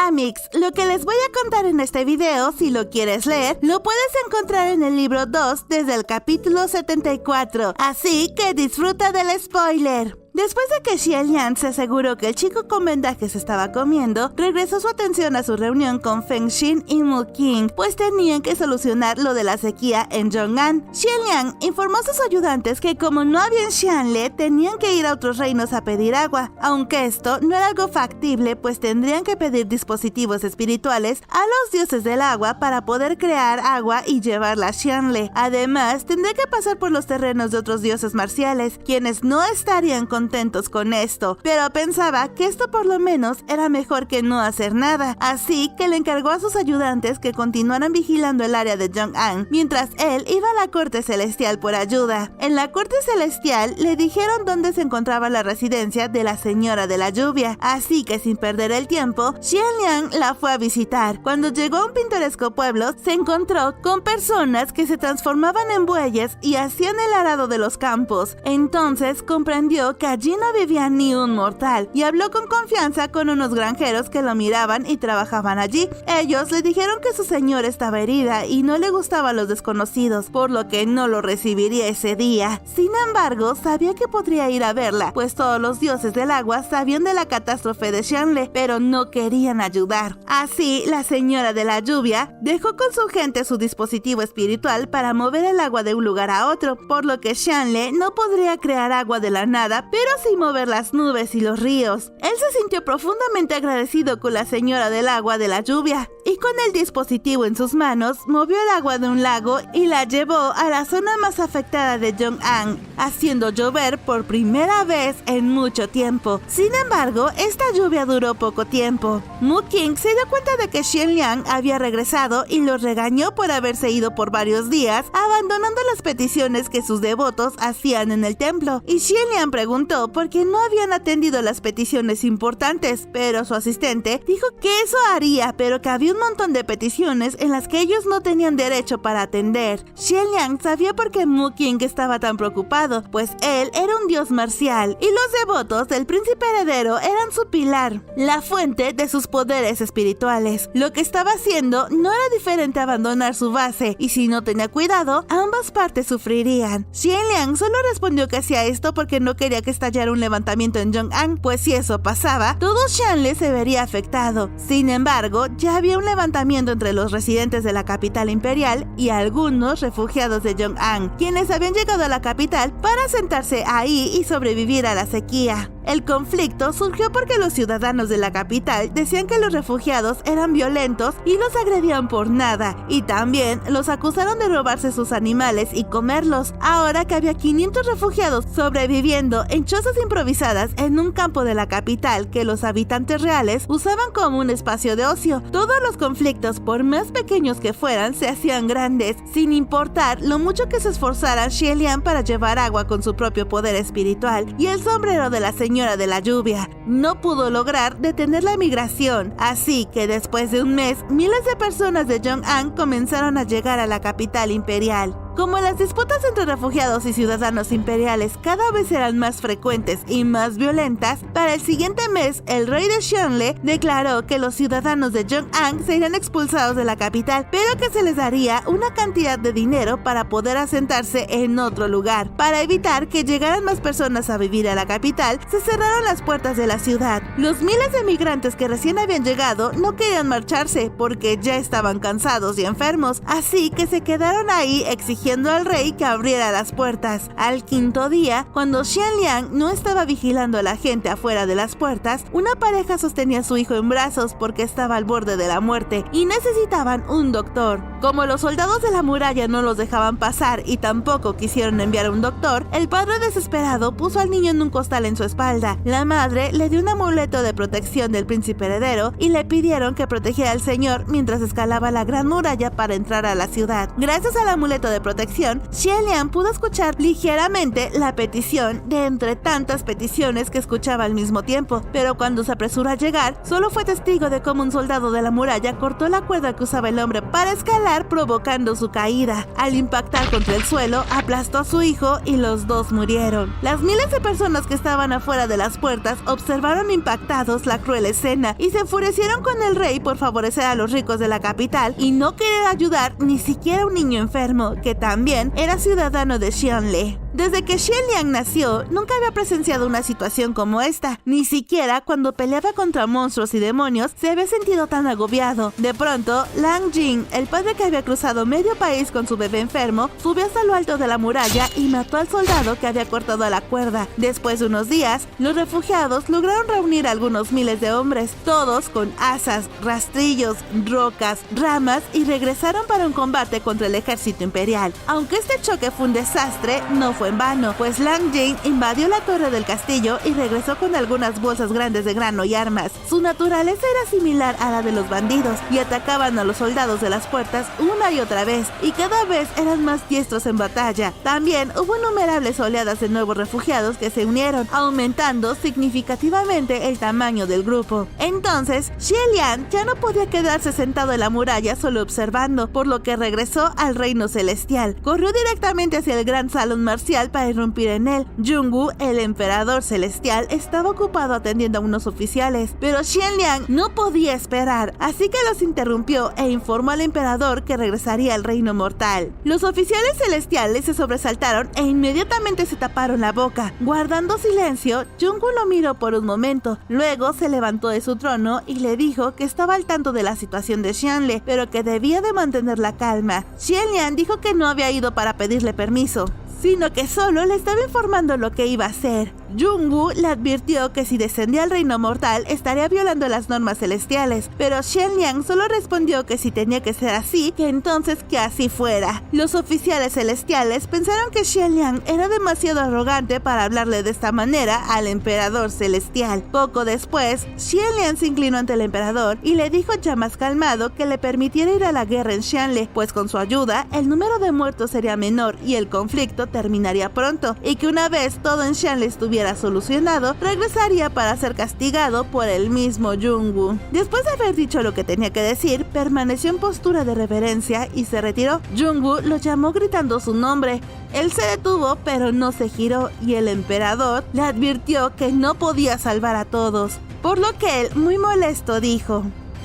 Amix, lo que les voy a contar en este video, si lo quieres leer, lo puedes encontrar en el libro 2 desde el capítulo 74, así que disfruta del spoiler. Después de que Xieliang se aseguró que el chico con vendajes estaba comiendo, regresó su atención a su reunión con Feng Xin y Mu Qing, pues tenían que solucionar lo de la sequía en Zhong'an. Xieliang informó a sus ayudantes que como no había en Xianle, tenían que ir a otros reinos a pedir agua, aunque esto no era algo factible, pues tendrían que pedir dispositivos espirituales a los dioses del agua para poder crear agua y llevarla a Xianle. Además, tendría que pasar por los terrenos de otros dioses marciales, quienes no estarían contentos con esto, pero pensaba que esto por lo menos era mejor que no hacer nada, así que le encargó a sus ayudantes que continuaran vigilando el área de Zhong'an, mientras él iba a la corte celestial por ayuda. En la corte celestial le dijeron dónde se encontraba la residencia de la señora de la lluvia, así que sin perder el tiempo, Xieliang la fue a visitar. Cuando llegó a un pintoresco pueblo, se encontró con personas que se transformaban en bueyes y hacían el arado de los campos. Entonces comprendió que allí no vivía ni un mortal y habló con confianza con unos granjeros que lo miraban y trabajaban allí. Ellos le dijeron que su señora estaba herida y no le gustaban los desconocidos, por lo que no lo recibiría ese día. Sin embargo, sabía que podría ir a verla, pues todos los dioses del agua sabían de la catástrofe de Xianle, pero no querían ayudar. Así, la señora de la lluvia dejó con su gente su dispositivo espiritual para mover el agua de un lugar a otro, por lo que Xianle no podría crear agua de la nada, pero sin mover las nubes y los ríos. Él se sintió profundamente agradecido con la señora del agua de la lluvia, y con el dispositivo en sus manos, movió el agua de un lago y la llevó a la zona más afectada de Zhong'an, haciendo llover por primera vez en mucho tiempo. Sin embargo, esta lluvia duró poco tiempo. Mu Qing se dio cuenta de que Xieliang había regresado y lo regañó por haberse ido por varios días, abandonando las peticiones que sus devotos hacían en el templo, y Xieliang preguntó por qué no habían atendido las peticiones importantes, pero su asistente dijo que eso haría, pero que había un montón de peticiones en las que ellos no tenían derecho para atender. Xieliang sabía por qué Mu Qing estaba tan preocupado, pues él era un dios marcial y los devotos del príncipe heredero eran su pilar, la fuente de sus poderes espirituales. Lo que estaba haciendo no era diferente a abandonar su base, y si no tenía cuidado, ambas partes sufrirían. Xieliang solo respondió que hacía esto porque no quería que estallara un levantamiento en Zhong'an, pues si eso pasaba, todo Xianle se vería afectado. Sin embargo, ya había un levantamiento entre los residentes de la capital imperial y algunos refugiados de Zhong'an, quienes habían llegado a la capital para asentarse ahí y sobrevivir a la sequía. El conflicto surgió porque los ciudadanos de la capital decían que los refugiados eran violentos y los agredían por nada, y también los acusaron de robarse sus animales y comerlos. Ahora que había 500 refugiados sobreviviendo en chozas improvisadas en un campo de la capital que los habitantes reales usaban como un espacio de ocio, todos los conflictos, por más pequeños que fueran, se hacían grandes, sin importar lo mucho que se esforzara Xieliang para llevar agua con su propio poder espiritual. Y el sombrero de la señora de la lluvia no pudo lograr detener la migración, así que después de un mes, miles de personas de Zhong'an comenzaron a llegar a la capital imperial. Como las disputas entre refugiados y ciudadanos imperiales cada vez eran más frecuentes y más violentas, para el siguiente mes el rey de Xianle declaró que los ciudadanos de Zhong'an serían expulsados de la capital, pero que se les daría una cantidad de dinero para poder asentarse en otro lugar. Para evitar que llegaran más personas a vivir a la capital, se cerraron las puertas de la ciudad. Los miles de migrantes que recién habían llegado no querían marcharse porque ya estaban cansados y enfermos, así que se quedaron ahí exigiendo al rey que abriera las puertas. Al quinto día, cuando Xieliang no estaba vigilando a la gente afuera de las puertas, una pareja sostenía a su hijo en brazos porque estaba al borde de la muerte y necesitaban un doctor. Como los soldados de la muralla no los dejaban pasar y tampoco quisieron enviar a un doctor, el padre desesperado puso al niño en un costal en su espalda. La madre le dio un amuleto de protección del príncipe heredero y le pidieron que protegiera al señor mientras escalaba la gran muralla para entrar a la ciudad. Gracias al amuleto de protección, protección, Xianliang pudo escuchar ligeramente la petición de entre tantas peticiones que escuchaba al mismo tiempo, pero cuando se apresuró a llegar, solo fue testigo de cómo un soldado de la muralla cortó la cuerda que usaba el hombre para escalar, provocando su caída. Al impactar contra el suelo, aplastó a su hijo y los dos murieron. Las miles de personas que estaban afuera de las puertas observaron impactados la cruel escena y se enfurecieron con el rey por favorecer a los ricos de la capital y no querer ayudar ni siquiera a un niño enfermo, que también era ciudadano de Xianle. Desde que Xianliang nació, nunca había presenciado una situación como esta. Ni siquiera cuando peleaba contra monstruos y demonios se había sentido tan agobiado. De pronto, Lang Jing, el padre que había cruzado medio país con su bebé enfermo, subió hasta lo alto de la muralla y mató al soldado que había cortado la cuerda. Después de unos días, los refugiados lograron reunir a algunos miles de hombres, todos con asas, rastrillos, rocas, ramas, y regresaron para un combate contra el ejército imperial. Aunque este choque fue un desastre, no fue en vano, pues Lang Jing invadió la torre del castillo y regresó con algunas bolsas grandes de grano y armas. Su naturaleza era similar a la de los bandidos y atacaban a los soldados de las puertas una y otra vez, y cada vez eran más diestros en batalla. También hubo innumerables oleadas de nuevos refugiados que se unieron, aumentando significativamente el tamaño del grupo. Entonces, Xianliang ya no podía quedarse sentado en la muralla solo observando, por lo que regresó al reino celestial. Corrió directamente hacia el gran salón marcial para irrumpir en él. Jungwu, el emperador celestial, estaba ocupado atendiendo a unos oficiales, pero Xianliang no podía esperar, así que los interrumpió e informó al emperador que regresaría al reino mortal. Los oficiales celestiales se sobresaltaron e inmediatamente se taparon la boca. Guardando silencio, Jungwu lo miró por un momento, luego se levantó de su trono y le dijo que estaba al tanto de la situación de Xianle, pero que debía de mantener la calma. Xianliang dijo que no había ido para pedirle permiso, sino que solo le estaba informando lo que iba a hacer. Jungwu le advirtió que si descendía al reino mortal estaría violando las normas celestiales, pero Xianliang solo respondió que si tenía que ser así, que entonces que así fuera. Los oficiales celestiales pensaron que Xianliang era demasiado arrogante para hablarle de esta manera al emperador celestial. Poco después, Xianliang se inclinó ante el emperador y le dijo ya más calmado que le permitiera ir a la guerra en Xianle, pues con su ayuda el número de muertos sería menor y el conflicto terminaría pronto, y que una vez todo en Xianle estuviera solucionado, regresaría para ser castigado por el mismo Jungwu. Después de haber dicho lo que tenía que decir, permaneció en postura de reverencia y se retiró. Jungwu lo llamó gritando su nombre. Él se detuvo, pero no se giró, y el emperador le advirtió que no podía salvar a todos, por lo que él, muy molesto, dijo: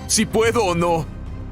Si puedo o no,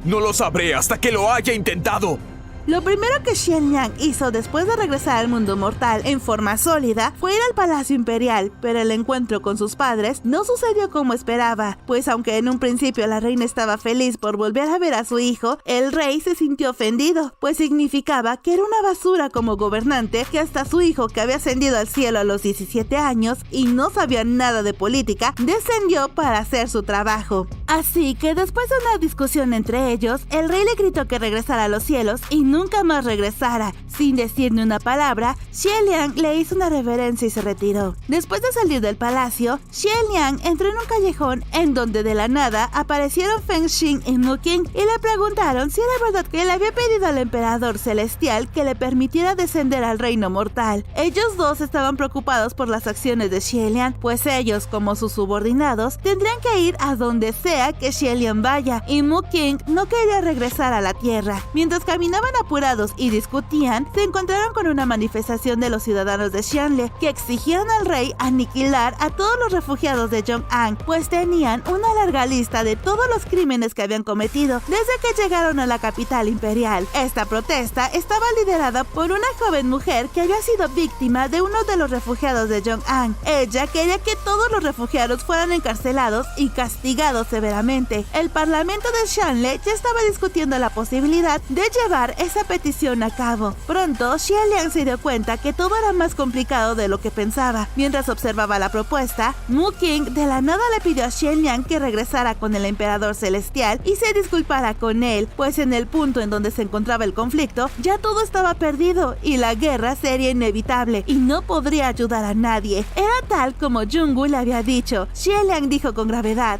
no lo sabré hasta que lo haya intentado. Lo primero que Xianliang hizo después de regresar al mundo mortal en forma sólida fue ir al Palacio Imperial, pero el encuentro con sus padres no sucedió como esperaba, pues aunque en un principio la reina estaba feliz por volver a ver a su hijo, el rey se sintió ofendido, pues significaba que era una basura como gobernante, que hasta su hijo, que había ascendido al cielo a los 17 años y no sabía nada de política, descendió para hacer su trabajo. Así que después de una discusión entre ellos, el rey le gritó que regresara a los cielos y nunca más regresara. Sin decir ni una palabra, Xianliang le hizo una reverencia y se retiró. Después de salir del palacio, Xianliang entró en un callejón en donde de la nada aparecieron Feng Xin y Mu Qing y le preguntaron si era verdad que le había pedido al emperador celestial que le permitiera descender al reino mortal. Ellos dos estaban preocupados por las acciones de Xianliang, pues ellos, como sus subordinados, tendrían que ir a donde sea que Xianliang vaya, y Mu Qing no quería regresar a la tierra. Mientras caminaban apurados y discutían, se encontraron con una manifestación de los ciudadanos de Xianle que exigían al rey aniquilar a todos los refugiados de Zhong'an, pues tenían una larga lista de todos los crímenes que habían cometido desde que llegaron a la capital imperial. Esta protesta estaba liderada por una joven mujer que había sido víctima de uno de los refugiados de Zhong'an. Ella quería que todos los refugiados fueran encarcelados y castigados severamente. El parlamento de Xianle ya estaba discutiendo la posibilidad de llevar esa petición a cabo. Pronto, Xianliang se dio cuenta que todo era más complicado de lo que pensaba. Mientras observaba la propuesta, Mu Qing de la nada le pidió a Xianliang que regresara con el emperador celestial y se disculpara con él, pues en el punto en donde se encontraba el conflicto, ya todo estaba perdido y la guerra sería inevitable y no podría ayudar a nadie. Era tal como Jungwu le había dicho. Xianliang dijo con gravedad: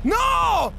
¡No!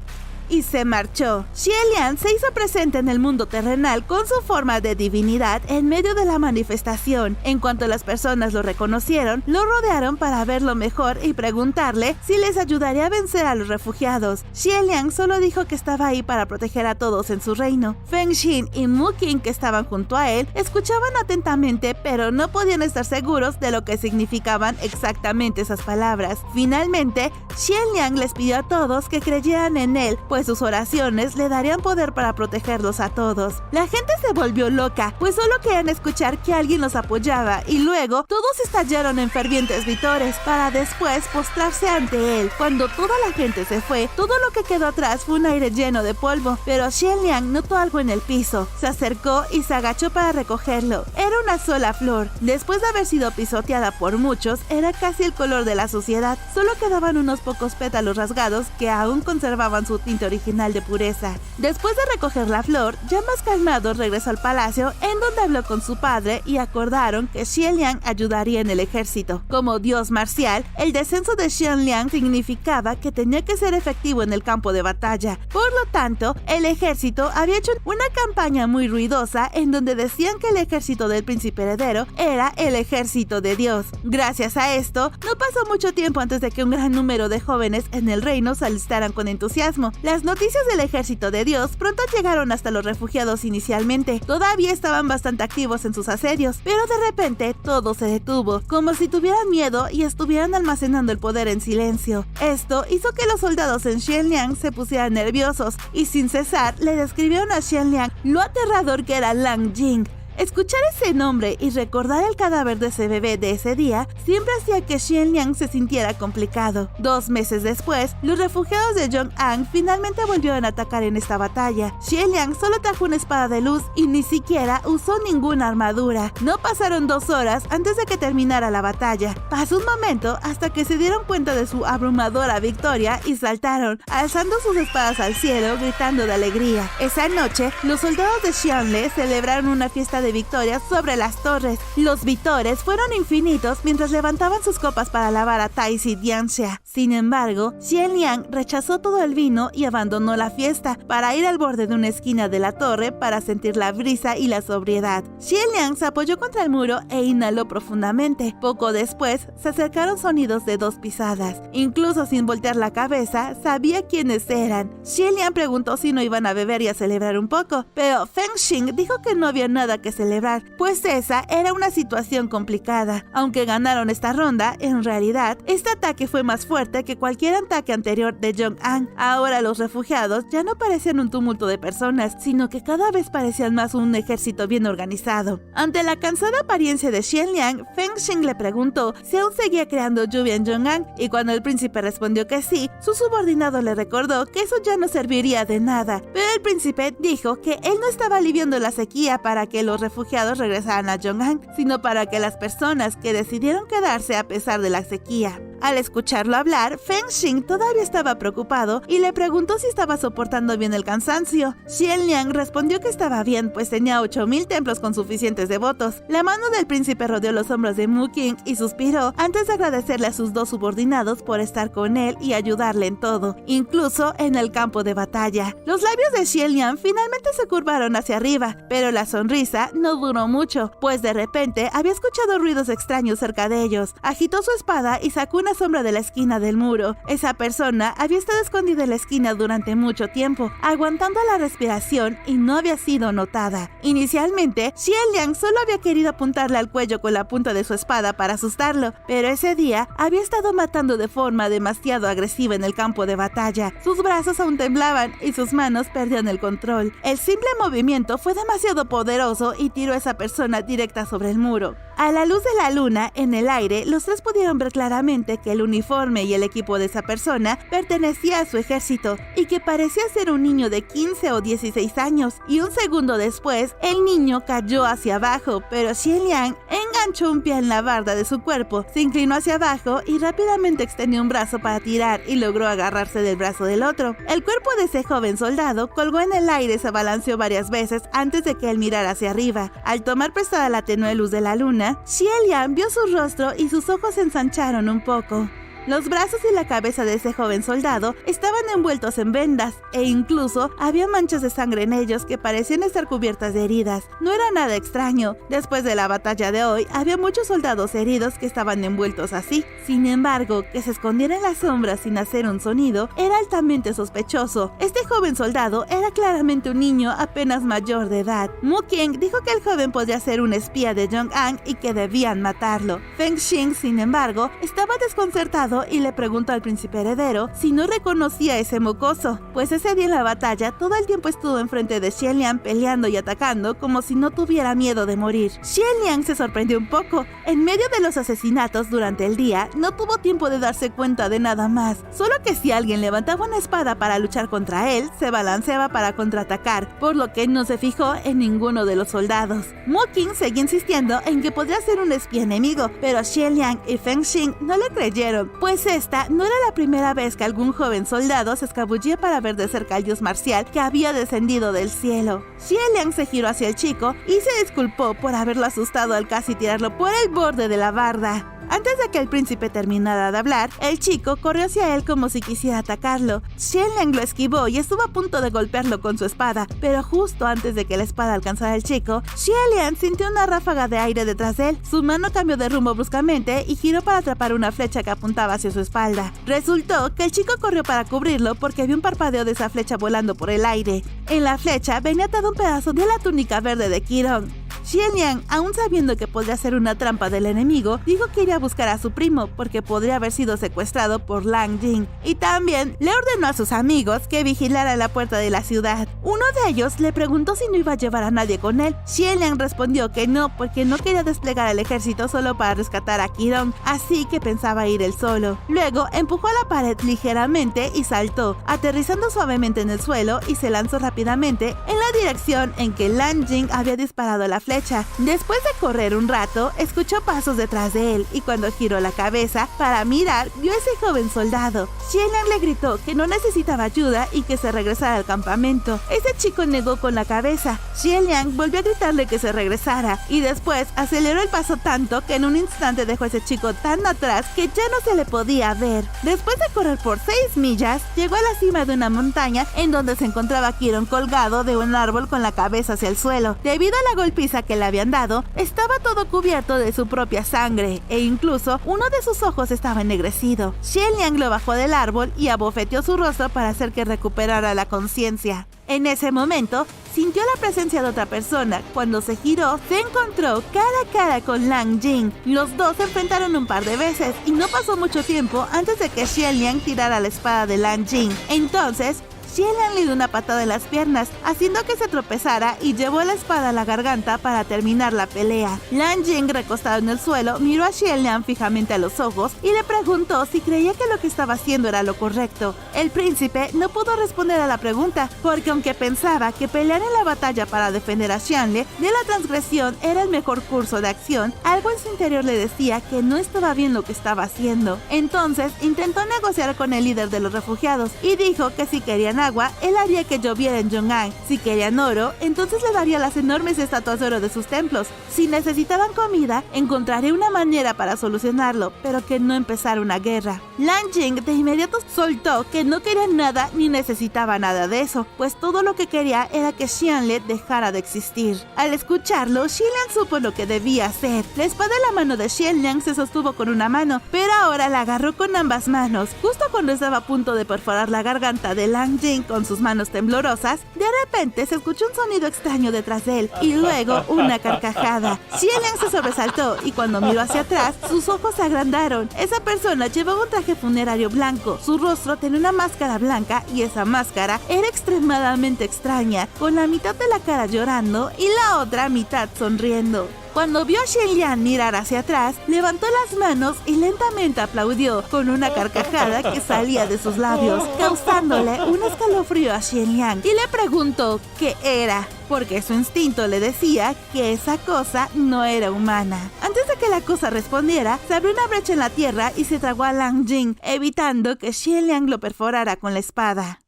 y se marchó. Xieliang se hizo presente en el mundo terrenal con su forma de divinidad en medio de la manifestación. En cuanto las personas lo reconocieron, lo rodearon para verlo mejor y preguntarle si les ayudaría a vencer a los refugiados. Xieliang solo dijo que estaba ahí para proteger a todos en su reino. Feng Xin y Mu Qing, que estaban junto a él, escuchaban atentamente, pero no podían estar seguros de lo que significaban exactamente esas palabras. Finalmente, Xieliang les pidió a todos que creyeran en él, pues sus oraciones le darían poder para protegerlos a todos. La gente se volvió loca, pues solo querían escuchar que alguien los apoyaba, y luego todos estallaron en fervientes vítores para después postrarse ante él. Cuando toda la gente se fue, todo lo que quedó atrás fue un aire lleno de polvo, pero Xieliang notó algo en el piso. Se acercó y se agachó para recogerlo. Era una sola flor. Después de haber sido pisoteada por muchos, era casi el color de la suciedad. Solo quedaban unos pocos pétalos rasgados que aún conservaban su tinte original de pureza. Después de recoger la flor, ya más calmado regresó al palacio, en donde habló con su padre y acordaron que Xieliang ayudaría en el ejército. Como dios marcial, el descenso de Xieliang significaba que tenía que ser efectivo en el campo de batalla. Por lo tanto, el ejército había hecho una campaña muy ruidosa en donde decían que el ejército del príncipe heredero era el ejército de Dios. Gracias a esto, no pasó mucho tiempo antes de que un gran número de jóvenes en el reino se alistaran con entusiasmo. Las noticias del ejército de Dios pronto llegaron hasta los refugiados inicialmente. Todavía estaban bastante activos en sus asedios, pero de repente todo se detuvo, como si tuvieran miedo y estuvieran almacenando el poder en silencio. Esto hizo que los soldados en Xieliang se pusieran nerviosos y sin cesar le describieron a Xieliang lo aterrador que era Lang Jing. Escuchar ese nombre y recordar el cadáver de ese bebé de ese día siempre hacía que Xieliang se sintiera complicado. 2 meses después, los refugiados de Zhong'an finalmente volvieron a atacar en esta batalla. Xieliang solo trajo una espada de luz y ni siquiera usó ninguna armadura. No pasaron 2 horas antes de que terminara la batalla. Pasó un momento hasta que se dieron cuenta de su abrumadora victoria y saltaron, alzando sus espadas al cielo, gritando de alegría. Esa noche, los soldados de Xianle celebraron una fiesta de victorias sobre las torres. Los vítores fueron infinitos mientras levantaban sus copas para alabar a Taixi Dianxia. Sin embargo, Xieliang rechazó todo el vino y abandonó la fiesta para ir al borde de una esquina de la torre para sentir la brisa y la sobriedad. Xieliang se apoyó contra el muro e inhaló profundamente. Poco después, se acercaron sonidos de 2 pisadas. Incluso sin voltear la cabeza, sabía quiénes eran. Xieliang preguntó si no iban a beber y a celebrar un poco, pero Feng Xin dijo que no había nada que celebrar, pues esa era una situación complicada. Aunque ganaron esta ronda, en realidad, este ataque fue más fuerte que cualquier ataque anterior de Zhong'an. Ahora los refugiados ya no parecían un tumulto de personas, sino que cada vez parecían más un ejército bien organizado. Ante la cansada apariencia de Xieliang, Feng Xin le preguntó si aún seguía creando lluvia en Zhong'an, y cuando el príncipe respondió que sí, su subordinado le recordó que eso ya no serviría de nada. Pero el príncipe dijo que él no estaba aliviando la sequía para que los refugiados regresaran a Zhong'an, sino para que las personas que decidieron quedarse a pesar de la sequía. Al escucharlo hablar, Feng Xin todavía estaba preocupado y le preguntó si estaba soportando bien el cansancio. Xieliang respondió que estaba bien, pues tenía 8000 templos con suficientes devotos. La mano del príncipe rodeó los hombros de Mu Qing y suspiró antes de agradecerle a sus 2 subordinados por estar con él y ayudarle en todo, incluso en el campo de batalla. Los labios de Xieliang finalmente se curvaron hacia arriba, pero la sonrisa no duró mucho, pues de repente había escuchado ruidos extraños cerca de ellos. Agitó su espada y sacó una sombra de la esquina del muro. Esa persona había estado escondida en la esquina durante mucho tiempo, aguantando la respiración y no había sido notada. Inicialmente, Xieliang solo había querido apuntarle al cuello con la punta de su espada para asustarlo, pero ese día había estado matando de forma demasiado agresiva en el campo de batalla. Sus brazos aún temblaban y sus manos perdían el control. El simple movimiento fue demasiado poderoso y tiró a esa persona directa sobre el muro. A la luz de la luna, en el aire, los 3 pudieron ver claramente que el uniforme y el equipo de esa persona pertenecía a su ejército y que parecía ser un niño de 15 o 16 años. Y un segundo después, el niño cayó hacia abajo, pero Xieliang enganchó un pie en la barda de su cuerpo, se inclinó hacia abajo y rápidamente extendió un brazo para tirar y logró agarrarse del brazo del otro. El cuerpo de ese joven soldado colgó en el aire y se balanceó varias veces antes de que él mirara hacia arriba. Al tomar prestada la tenue luz de la luna, Xieliang vio su rostro y sus ojos se ensancharon un poco. Los brazos y la cabeza de ese joven soldado estaban envueltos en vendas e incluso había manchas de sangre en ellos que parecían estar cubiertas de heridas. No era nada extraño. Después de la batalla de hoy, había muchos soldados heridos que estaban envueltos así. Sin embargo, que se escondiera en las sombras sin hacer un sonido era altamente sospechoso. Este joven soldado era claramente un niño apenas mayor de edad. Mu King dijo que el joven podría ser un espía de Jong-an y que debían matarlo. Feng Xing, sin embargo, estaba desconcertado y le preguntó al príncipe heredero si no reconocía a ese mocoso, pues ese día en la batalla todo el tiempo estuvo enfrente de Xianliang peleando y atacando como si no tuviera miedo de morir. Xianliang se sorprendió un poco. En medio de los asesinatos durante el día, no tuvo tiempo de darse cuenta de nada más, solo que si alguien levantaba una espada para luchar contra él, se balanceaba para contraatacar, por lo que no se fijó en ninguno de los soldados. Mu King seguía insistiendo en que podría ser un espía enemigo, pero Xianliang y Feng Xing no le creyeron, pues esta no era la primera vez que algún joven soldado se escabullía para ver de cerca al dios marcial que había descendido del cielo. Xianliang se giró hacia el chico y se disculpó por haberlo asustado al casi tirarlo por el borde de la barda. Antes de que el príncipe terminara de hablar, el chico corrió hacia él como si quisiera atacarlo. Xianliang lo esquivó y estuvo a punto de golpearlo con su espada, pero justo antes de que la espada alcanzara al chico, Xianliang sintió una ráfaga de aire detrás de él. Su mano cambió de rumbo bruscamente y giró para atrapar una flecha que apuntaba hacia su espalda. Resultó que el chico corrió para cubrirlo porque vio un parpadeo de esa flecha volando por el aire. En la flecha venía atado un pedazo de la túnica verde de Qi Rong. Xianliang, aún sabiendo que podría ser una trampa del enemigo, dijo que iría a buscar a su primo porque podría haber sido secuestrado por Lang Jing, y también le ordenó a sus amigos que vigilaran la puerta de la ciudad. Uno de ellos le preguntó si no iba a llevar a nadie con él. Xianliang respondió que no, porque no quería desplegar el ejército solo para rescatar a Qi Rong, así que pensaba ir él solo. Luego empujó a la pared ligeramente y saltó, aterrizando suavemente en el suelo, y se lanzó rápidamente en la dirección en que Lang Jing había disparado la flecha. Después de correr un rato, escuchó pasos detrás de él y cuando giró la cabeza para mirar, vio a ese joven soldado. Xianliang le gritó que no necesitaba ayuda y que se regresara al campamento. Ese chico negó con la cabeza. Xianliang volvió a gritarle que se regresara y después aceleró el paso tanto que en un instante dejó a ese chico tan atrás que ya no se le podía ver. Después de correr por 6 millas, llegó a la cima de una montaña en donde se encontraba Qi Rong colgado de un árbol con la cabeza hacia el suelo. Debido a la golpiza que le habían dado, estaba todo cubierto de su propia sangre e incluso uno de sus ojos estaba ennegrecido. Xianliang lo bajó del árbol y abofeteó su rostro para hacer que recuperara la conciencia. En ese momento, sintió la presencia de otra persona. Cuando se giró, se encontró cara a cara con Lang Jing. Los dos se enfrentaron un par de veces y no pasó mucho tiempo antes de que Xianliang tirara la espada de Lang Jing. Entonces, Xianliang le dio una patada en las piernas, haciendo que se tropezara y llevó la espada a la garganta para terminar la pelea. Lang Jing, recostado en el suelo, miró a Xianliang fijamente a los ojos y le preguntó si creía que lo que estaba haciendo era lo correcto. El príncipe no pudo responder a la pregunta, porque aunque pensaba que pelear en la batalla para defender a Xianle de la transgresión era el mejor curso de acción, algo en su interior le decía que no estaba bien lo que estaba haciendo. Entonces intentó negociar con el líder de los refugiados y dijo que si querían agua, él haría que lloviera en Jong-an. Si querían oro, entonces le daría las enormes estatuas de oro de sus templos. Si necesitaban comida, encontraría una manera para solucionarlo, pero que no empezara una guerra. Lang Jing de inmediato soltó que no quería nada ni necesitaba nada de eso, pues todo lo que quería era que Xianle dejara de existir. Al escucharlo, Xianliang supo lo que debía hacer. La espada en la mano de Xianliang se sostuvo con una mano, pero ahora la agarró con ambas manos. Justo cuando estaba a punto de perforar la garganta de Lang Jing con sus manos temblorosas, de repente se escuchó un sonido extraño detrás de él y luego una carcajada. Xianliang se sobresaltó y cuando miró hacia atrás, sus ojos se agrandaron. Esa persona llevaba un traje funerario blanco, su rostro tenía una máscara blanca y esa máscara era extremadamente extraña, con la mitad de la cara llorando y la otra mitad sonriendo. Cuando vio a Xianliang mirar hacia atrás, levantó las manos y lentamente aplaudió con una carcajada que salía de sus labios, causándole un escalofrío a Xianliang y le preguntó qué era, porque su instinto le decía que esa cosa no era humana. Antes de que la cosa respondiera, se abrió una brecha en la tierra y se tragó a Lang Jing, evitando que Xianliang lo perforara con la espada.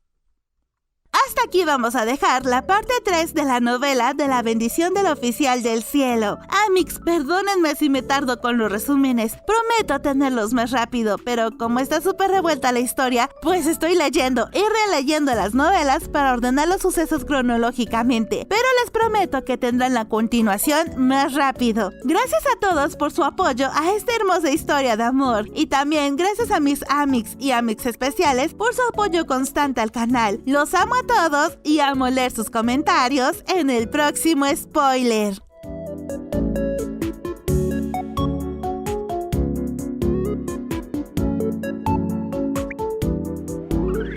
hasta aquí vamos a dejar la parte 3 de la novela de La bendición del oficial del cielo. Amix, perdónenme si me tardo con los resúmenes. Prometo tenerlos más rápido, pero como está súper revuelta la historia, pues estoy leyendo y releyendo las novelas para ordenar los sucesos cronológicamente. Pero les prometo que tendrán la continuación más rápido. Gracias a todos por su apoyo a esta hermosa historia de amor. Y también gracias a mis Amix y Amix especiales por su apoyo constante al canal. Los amo a todos y amo leer sus comentarios en el próximo spoiler.